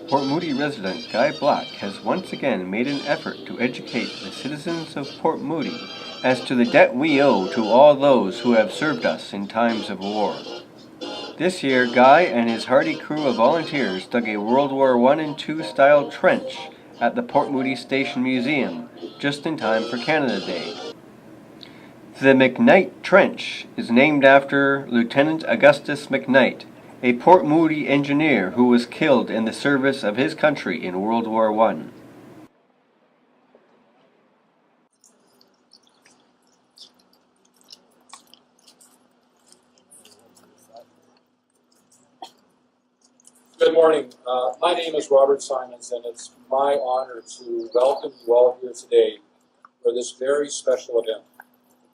Port Moody resident Guy Black has once again made an effort to educate the citizens of Port Moody as to the debt we owe to all those who have served us in times of war. This year, Guy and his hardy crew of volunteers dug a World War I and II style trench at the Port Moody Station Museum, just in time for Canada Day. The McKnight Trench is named after Lieutenant Augustus McKnight, a Port Moody engineer who was killed in the service of his country in World War I. Good morning. My name is Robert Simons, and it's my honor to welcome you all here today for this very special event.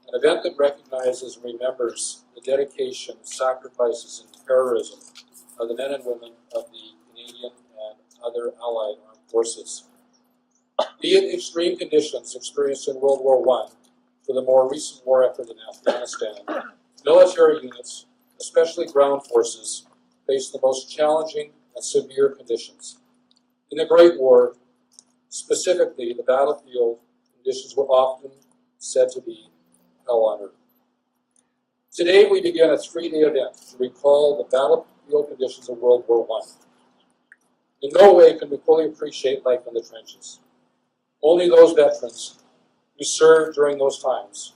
An event that recognizes and remembers the dedication, sacrifices, and terrorism of the men and women of the Canadian and other allied armed forces. Be it extreme conditions experienced in World War I to the more recent war effort in Afghanistan, military units, especially ground forces, face the most challenging and severe conditions. In the Great War, specifically the battlefield, conditions were often said to be hell on earth. Today we begin a 3-day event to recall the battlefield conditions of World War I. In no way can we fully appreciate life in the trenches. Only those veterans who served during those times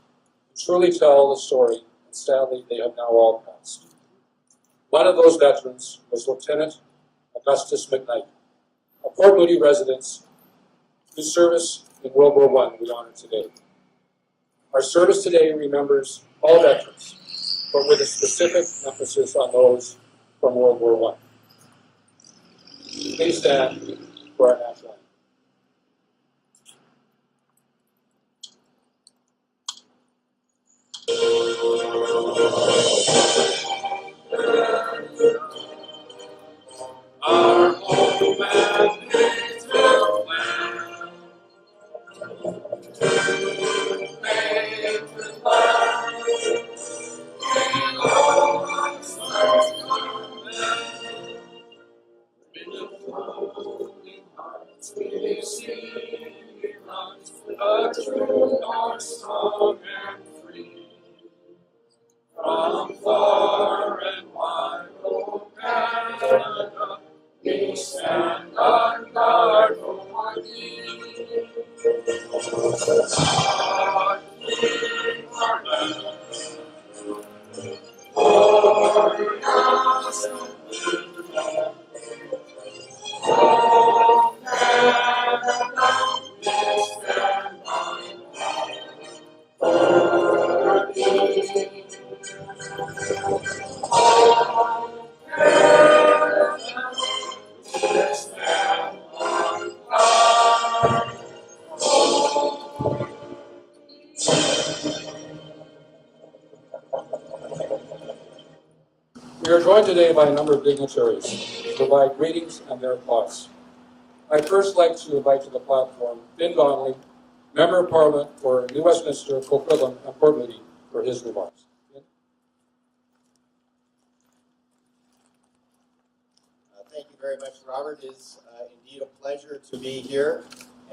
can truly tell the story, and sadly they have now all passed. One of those veterans was Lieutenant Augustus McKnight, a Port Moody resident whose service in World War I we honor today. Our service today remembers all veterans, but with a specific emphasis on those from World War I. Please stand for our national anthem. Our home and native land, made with life, belongs to in the flowing hearts we see runs a true north strong and free. From far and wide, O Canada, we stand on guard for thee. Our King, our land, glorious O Canada, we stand on guard for thee. We are joined today by a number of dignitaries to provide greetings and their thoughts. I'd first like to invite to the platform Finn Donnelly, Member of Parliament for New Westminster, Coquitlam, and Port Moody, for his remarks. Thank you very much, Robert. It is indeed a pleasure to be here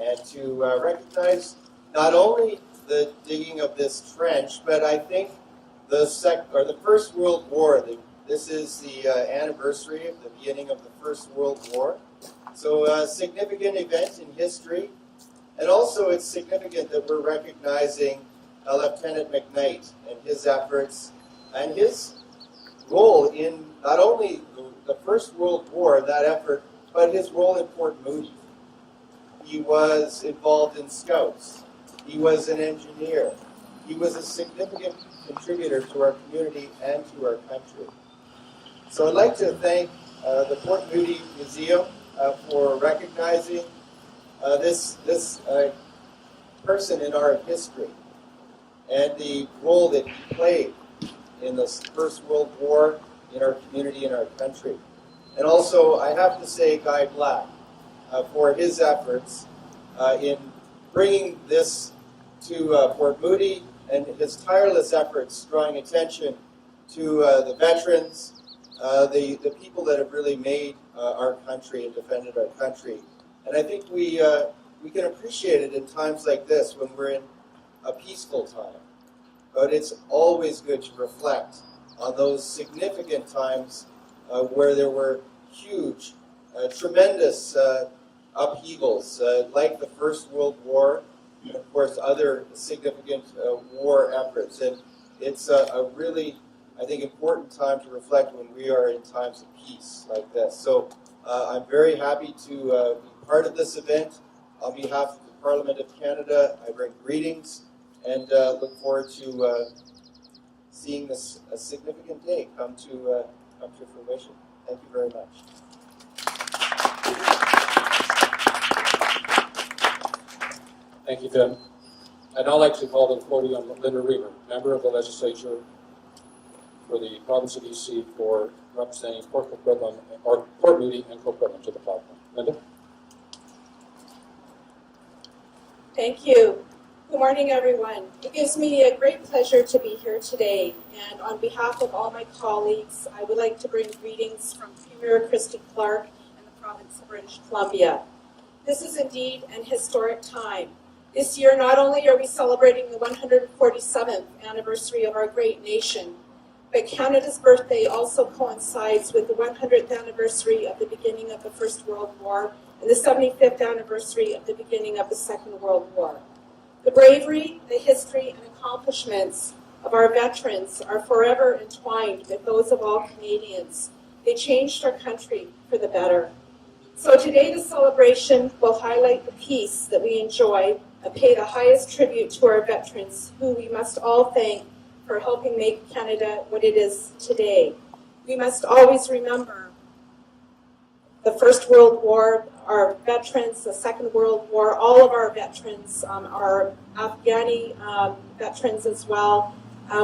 and to recognize not only the digging of this trench, but I think the First World War. This is the anniversary of the beginning of the First World War. So a significant event in history. And also it's significant that we're recognizing Lieutenant McKnight and his efforts and his role in not only the First World War, that effort, but his role in Port Moody. He was involved in Scouts. He was an engineer. He was a significant contributor to our community and to our country. So I'd like to thank the Port Moody Museum for recognizing this person in our history and the role that he played in the First World War in our community and our country. And also, I have to say Guy Black for his efforts in bringing this to Port Moody and his tireless efforts drawing attention to the veterans the people that have really made our country and defended our country. And I think we can appreciate it in times like this when we're in a peaceful time. But it's always good to reflect on those significant times where there were huge, tremendous upheavals, like the First World War, and of course other significant war efforts. And it's a really, I think, important time to reflect when we are in times of peace like this. So I'm very happy to be part of this event. On behalf of the Parliament of Canada, I bring greetings and look forward to seeing this a significant day come to fruition. Thank you very much. Thank you, Tim. I'd now like to call to the podium Linda Reamer, member of the legislature for the province of BC, for representing Port Moody and Coquitlam to the platform. Linda? Thank you. Good morning, everyone. It gives me a great pleasure to be here today, and on behalf of all my colleagues, I would like to bring greetings from Premier Christy Clark and the province of British Columbia. This is indeed an historic time. This year, not only are we celebrating the 147th anniversary of our great nation, but Canada's birthday also coincides with the 100th anniversary of the beginning of the First World War and the 75th anniversary of the beginning of the Second World War. The bravery, the history, and accomplishments of our veterans are forever entwined with those of all Canadians. They changed our country for the better. So today the celebration will highlight the peace that we enjoy and pay the highest tribute to our veterans, who we must all thank for helping make Canada what it is today. We must always remember the First World War, our veterans, the Second World War, all of our veterans, our Afghani veterans as well.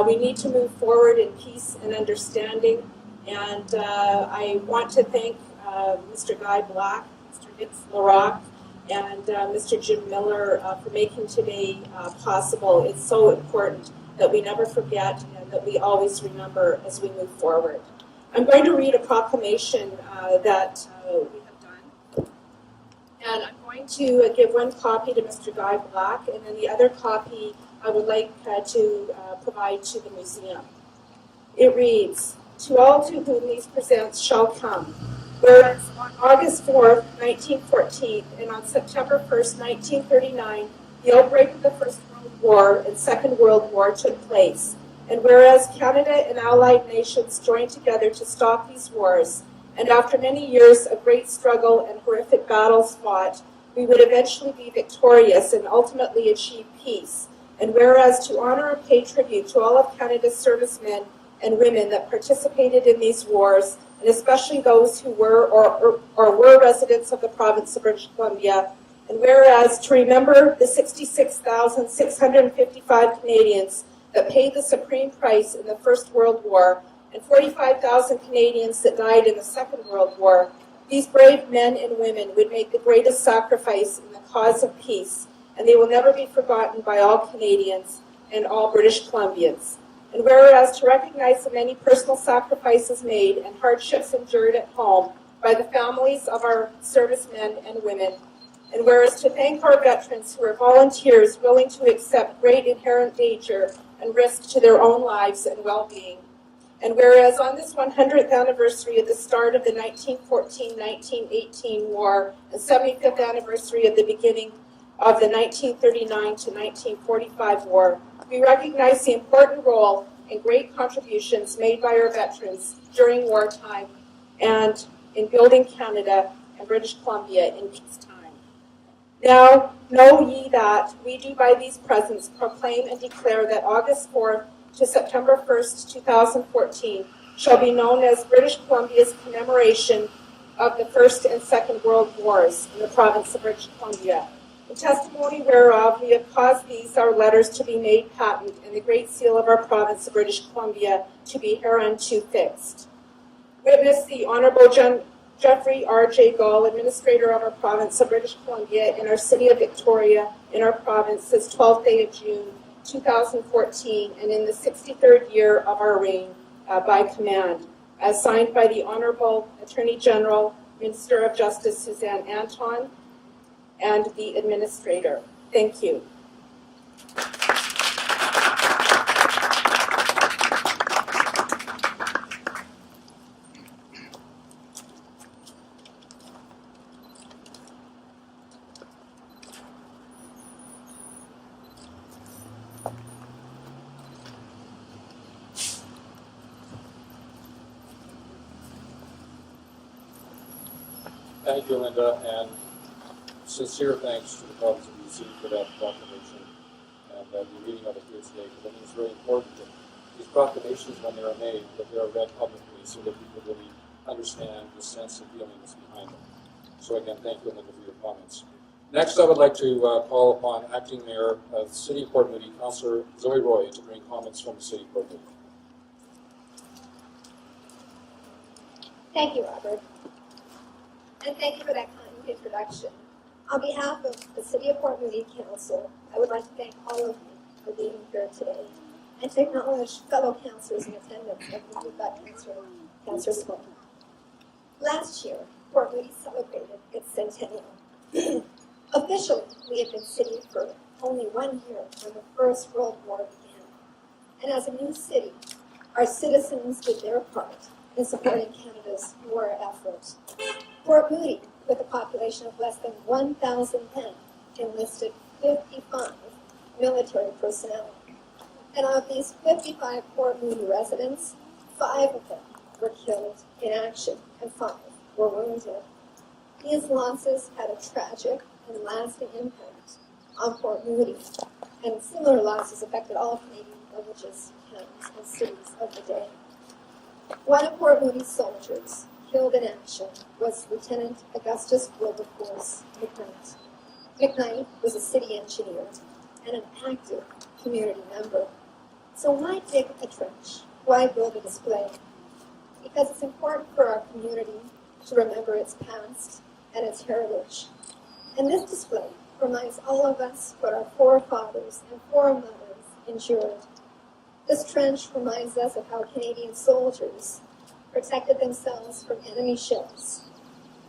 We need to move forward in peace and understanding. And I want to thank Mr. Guy Black, Mr. Nick Larock, and Mr. Jim Miller for making today possible. It's so important that we never forget and that we always remember as we move forward. I'm going to read a proclamation that we have done. And I'm going to give one copy to Mr. Guy Black, and then the other copy I would like to provide to the museum. It reads, "To all to whom these presents shall come, whereas on August 4th, 1914, and on September 1st, 1939, the outbreak of the First World War and Second World War took place, and whereas Canada and allied nations joined together to stop these wars, and after many years of great struggle and horrific battles fought, we would eventually be victorious and ultimately achieve peace, and whereas to honor and pay tribute to all of Canada's servicemen and women that participated in these wars, and especially those who were or were residents of the province of British Columbia, and whereas to remember the 66,655 Canadians that paid the supreme price in the First World War and 45,000 Canadians that died in the Second World War, these brave men and women would make the greatest sacrifice in the cause of peace, and they will never be forgotten by all Canadians and all British Columbians. And whereas to recognize the many personal sacrifices made and hardships endured at home by the families of our servicemen and women, and whereas to thank our veterans who are volunteers willing to accept great inherent danger and risk to their own lives and well-being. And whereas on this 100th anniversary of the start of the 1914-1918 war and 75th anniversary of the beginning of the 1939 to 1945 war, we recognize the important role and great contributions made by our veterans during wartime and in building Canada and British Columbia in peacetime. Now know ye that we do by these presents proclaim and declare that August 4th to September 1st, 2014 shall be known as British Columbia's commemoration of the First and Second World Wars in the province of British Columbia. In testimony whereof we have caused these our letters to be made patent and the great seal of our province of British Columbia to be hereunto fixed. Witness the Honourable Jeffrey R.J. Gall, Administrator of our province of British Columbia in our city of Victoria in our province this 12th day of June 2014 and in the 63rd year of our reign by command. as signed by the Honorable Attorney General, Minister of Justice Suzanne Anton, and the Administrator. Thank you. Thank you, Linda, and sincere thanks to the province of BC for that proclamation and the reading of it here today, because I think it's very important that these proclamations, when they are made, that they are read publicly so that people really understand the sense and feeling that's behind them. So again, thank you, Linda, for your comments. Next, I would like to call upon Acting Mayor of the City of Port Moody, Councillor Zoe Roy, to bring comments from the City of Port Moody. Thank you, Robert. And thank you for that kind introduction. On behalf of the City of Port Moody Council, I would like to thank all of you for being here today and to acknowledge fellow councillors in attendance, like we've got Councillor Small. Last year, Port Moody celebrated its centennial. Officially, we had been city for only 1 year when the First World War began. And as a new city, our citizens did their part in supporting Canada's war effort. Port Moody, with a population of less than 1,000 men, enlisted 55 military personnel. And of these 55 Port Moody residents, 5 of them were killed in action and 5 were wounded. These losses had a tragic and lasting impact on Port Moody, and similar losses affected all Canadian villages, towns, and cities of the day. One of Port Moody's soldiers killed in action was Lieutenant Augustus Wilberforce McKnight. McKnight was a city engineer and an active community member. So why dig a trench? Why build a display? Because it's important for our community to remember its past and its heritage. And this display reminds all of us what our forefathers and foremothers endured. This trench reminds us of how Canadian soldiers protected themselves from enemy shells.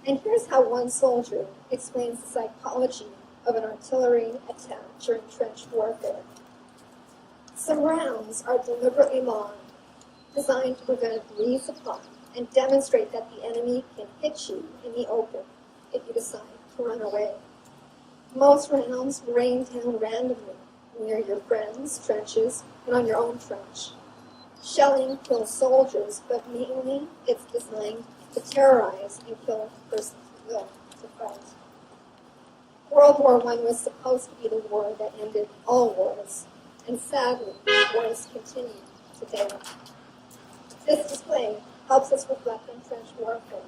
And here's how one soldier explains the psychology of an artillery attack during trench warfare. Some rounds are deliberately long, designed to prevent resupply and demonstrate that the enemy can hit you in the open if you decide to run away. Most rounds rain down randomly near your friends' trenches and on your own trench. Shelling kills soldiers, but mainly it's designed to terrorize and kill the person who will to fight. World War I was supposed to be the war that ended all wars, and sadly, wars continue today. This display helps us reflect on trench warfare,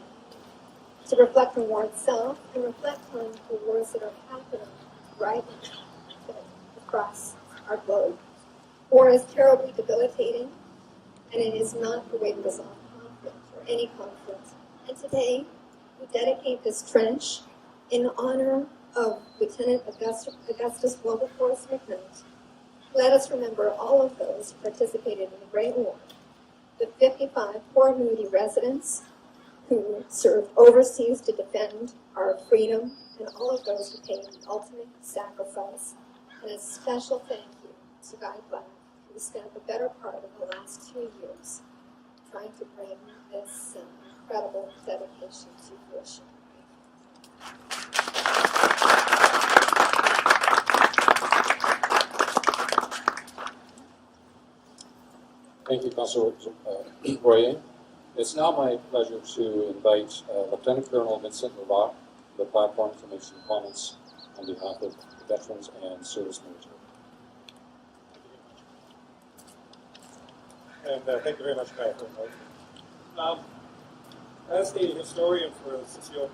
to reflect on war itself, and reflect on the wars that are happening right now across our globe. War is terribly debilitating, and it is not the way to resolve conflict or any conflict. And today, we dedicate this trench in honor of Lieutenant Augustus Wilberforce McKnight. Let us remember all of those who participated in the Great War, the 55 Port Moody residents who served overseas to defend our freedom, and all of those who paid the ultimate sacrifice. And a special thank you to Guy Black, who spent the better part of the last 2 years trying to bring this incredible dedication to fruition. Thank you, Councillor Royer. It's now my pleasure to invite Lieutenant Colonel Vincent Levac to the platform to make some comments on behalf of the veterans and service military. And thank you very much, Guy, for inviting me. As the historian for the Cecile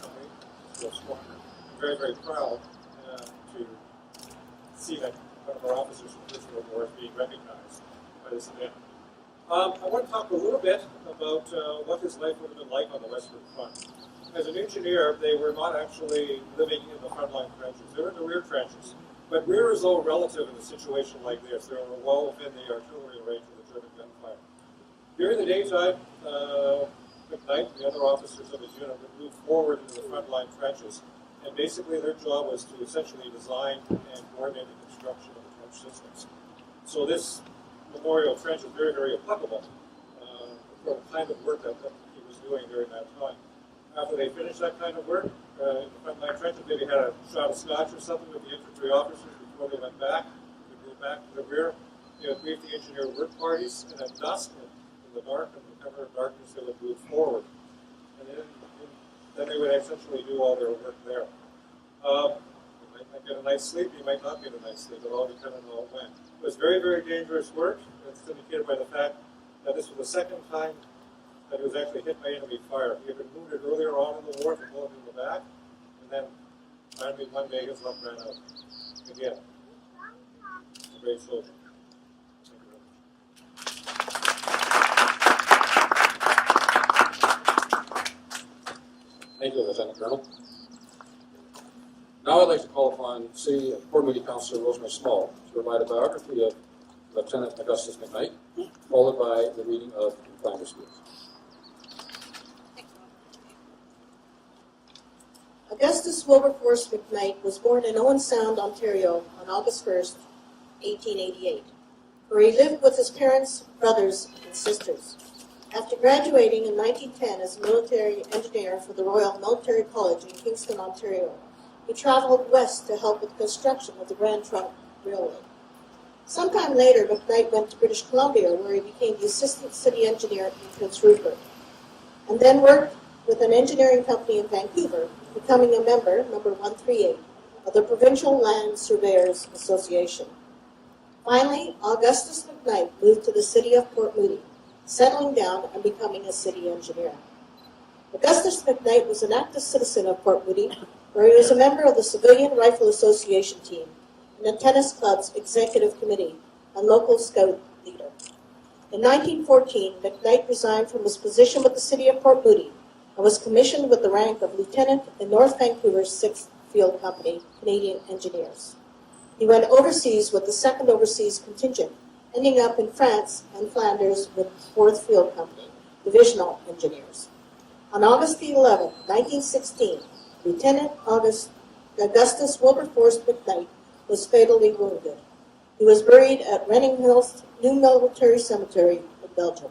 Company, Cecile Squadron, I'm very, very proud to see that one of our officers from the First World War is being recognized by this event. I want to talk a little bit about what his life would have been like on the Western Front. As an engineer, they were not actually living in the frontline trenches. They were in the rear trenches. But rear is all relative in a situation like this. They were well within the artillery range of the German gunfire. During the daytime, McKnight and the other officers of his unit would move forward into the frontline trenches, and basically their job was to essentially design and coordinate the construction of the trench systems. So this memorial trench is very, very applicable for the kind of work that he was doing during that time. After they finished that kind of work, in the frontline trenches, maybe had a shot of scotch or something with the infantry officers before they went back. They moved back to the rear. They would brief the engineer work parties, and at dusk, in the dark, and the cover of darkness, they would move forward. And then they would essentially do all their work there. They might get a night's sleep, they might not get a night's sleep. It all depended on when. It was very, very dangerous work. It's indicated by the fact that this was the second time that he was actually hit by enemy fire. He had been wounded earlier on in the war, the bullet in the back, and then finally one day his luck ran out. Again, a great soldier. Thank you, Lieutenant Colonel. Now I'd like to call upon City of Port Moody Councilor Rosemary Small to provide a biography of Lieutenant Augustus McKnight, followed by the reading of Flanders Fields. Augustus Wilberforce McKnight was born in Owen Sound, Ontario on August 1st, 1888, where he lived with his parents, brothers, and sisters. After graduating in 1910 as a military engineer for the Royal Military College in Kingston, Ontario, he traveled west to help with construction of the Grand Trunk Railway. Sometime later, McKnight went to British Columbia, where he became the assistant city engineer in Prince Rupert, and then worked with an engineering company in Vancouver, becoming a member, number 138, of the Provincial Land Surveyors Association. Finally, Augustus McKnight moved to the city of Port Moody, settling down and becoming a city engineer. Augustus McKnight was an active citizen of Port Moody, where he was a member of the Civilian Rifle Association team and the tennis club's executive committee and local scout leader. In 1914, McKnight resigned from his position with the city of Port Moody and was commissioned with the rank of lieutenant in North Vancouver's 6th Field Company, Canadian Engineers. He went overseas with the 2nd Overseas Contingent, ending up in France and Flanders with 4th Field Company, Divisional Engineers. On August 11, 1916, Lieutenant Augustus Wilberforce McKnight was fatally wounded. He was buried at Renning Hills New Military Cemetery in Belgium.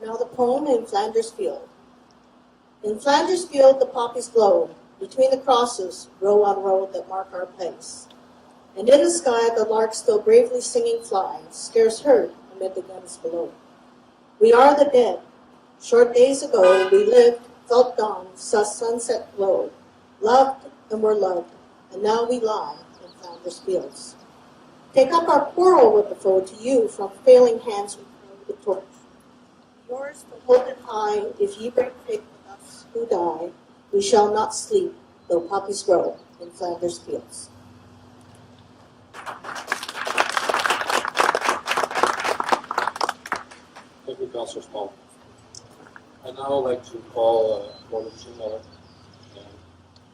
Now the poem in Flanders Field. In Flanders Field the poppies blow, between the crosses, row on row that mark our place. And in the sky the larks still bravely singing fly, scarce heard amid the guns below. We are the dead. Short days ago we lived, felt dawn, saw sunset glow, loved and were loved, and now we lie in Flanders Fields. Take up our quarrel with the foe, to you from failing hands we throw the torch. Yours to hold it high, if ye break faith with us who die, we shall not sleep, though poppies grow in Flanders Fields. Thank you, Councilor Small. I'd now like to call Gordon Jim Miller and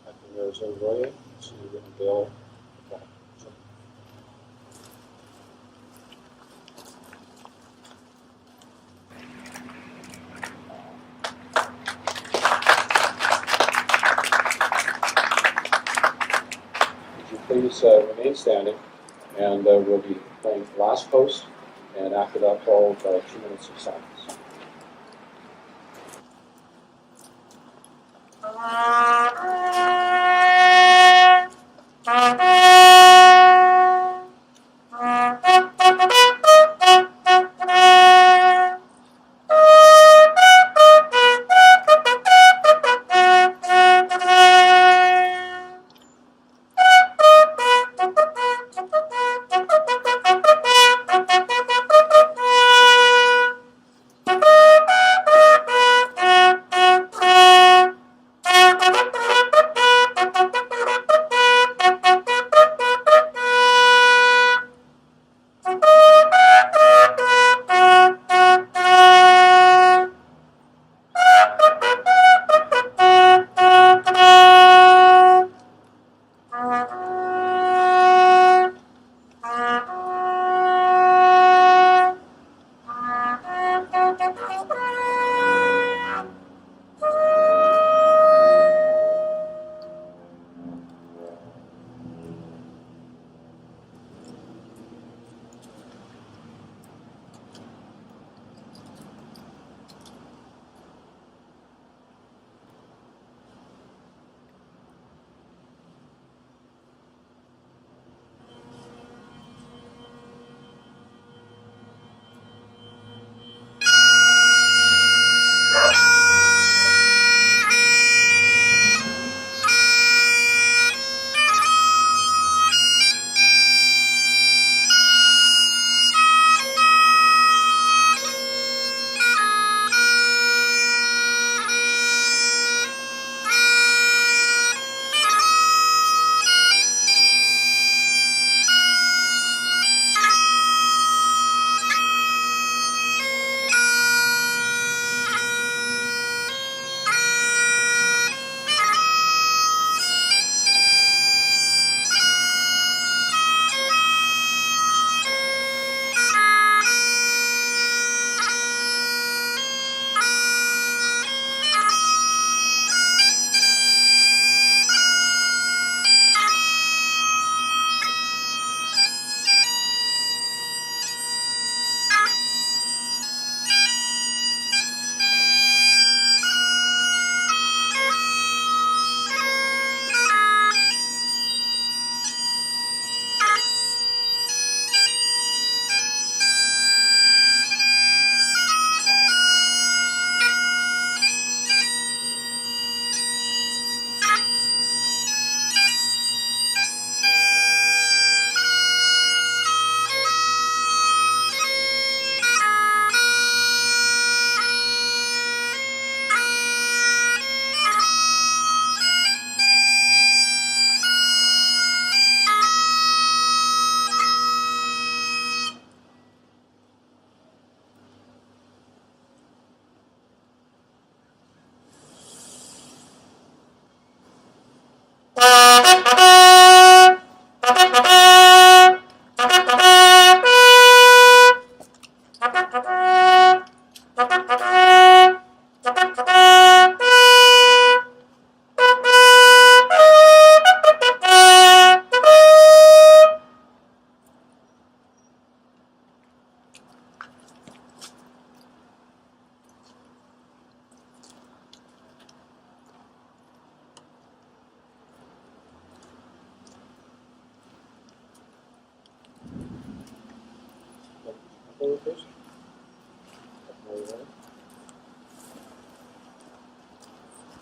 Captain Mayor Roy to unveil the flag. Would you please remain standing, and we'll be playing Last Post, and after that, followed by 2 minutes of silence.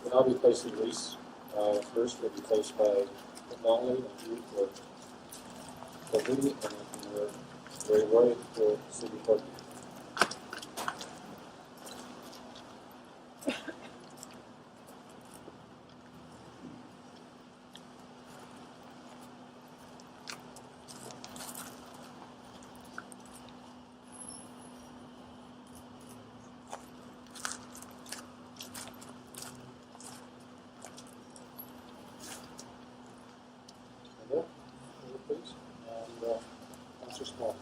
We'll now be placing wreaths. First will be placed by Longley and Drew for Port Moody, and then from there, Ray Roy for City of Port Moody. Please. And Councilor Small.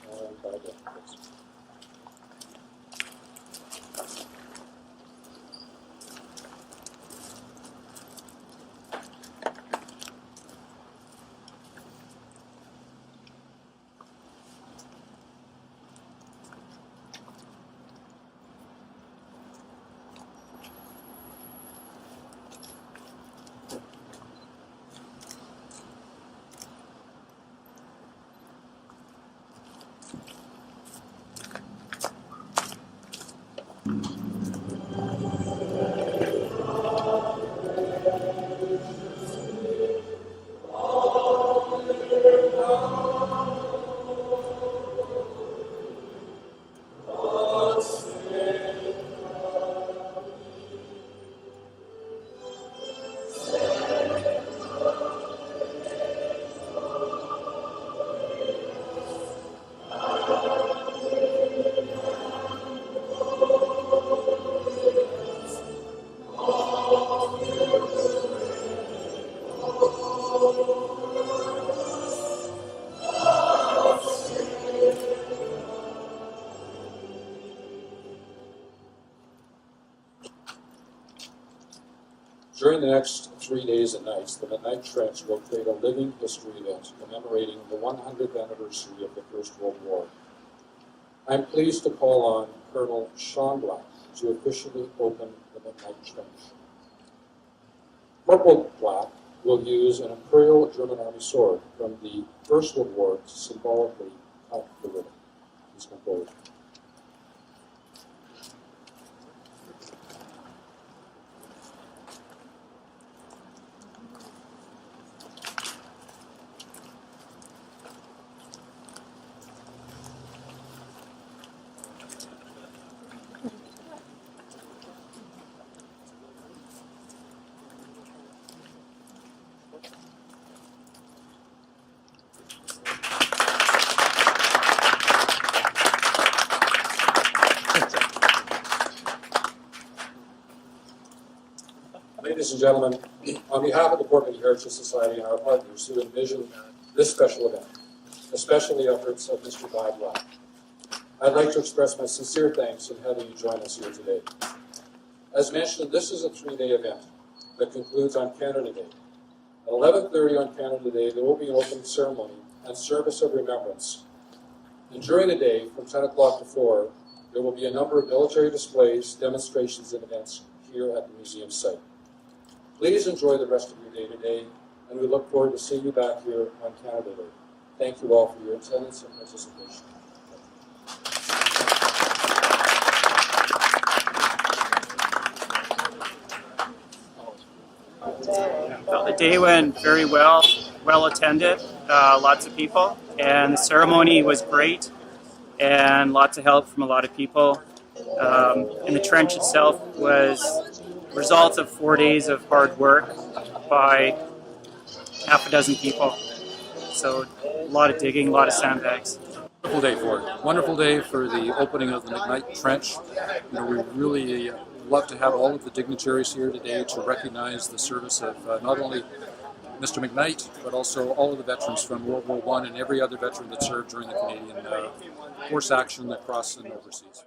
And by the please. During the next 3 days and nights, the McKnight Trench will create a living history event commemorating the 100th anniversary of the First World War. I'm pleased to call on Colonel Sean Black to officially open the McKnight Trench. Corporal Black will use an Imperial German Army sword from the First World War to symbolically cut the ribbon. Please come forward. Ladies and gentlemen, on behalf of the Port Moody Heritage Society and our partners who envisioned this special event, especially the efforts of Mr. Guy Black, I'd like to express my sincere thanks in having you join us here today. As mentioned, this is a 3-day event that concludes on Canada Day. At 11:30 on Canada Day, there will be an opening ceremony and service of remembrance. And during the day, from 10 o'clock to 4, there will be a number of military displays, demonstrations, and events here at the museum site. Please enjoy the rest of your day today, and we look forward to seeing you back here on Canada Day. Thank you all for your attendance and participation. The day went very well attended, lots of people, and the ceremony was great, and lots of help from a lot of people. And the trench itself was the result of 4 days of hard work by half a dozen people. So a lot of digging, a lot of sandbags. Wonderful day for it. Wonderful day for the opening of the McKnight Trench. We really love to have all of the dignitaries here today to recognize the service of not only Mr. McKnight, but also all of the veterans from World War I and every other veteran that served during the Canadian force action across and overseas.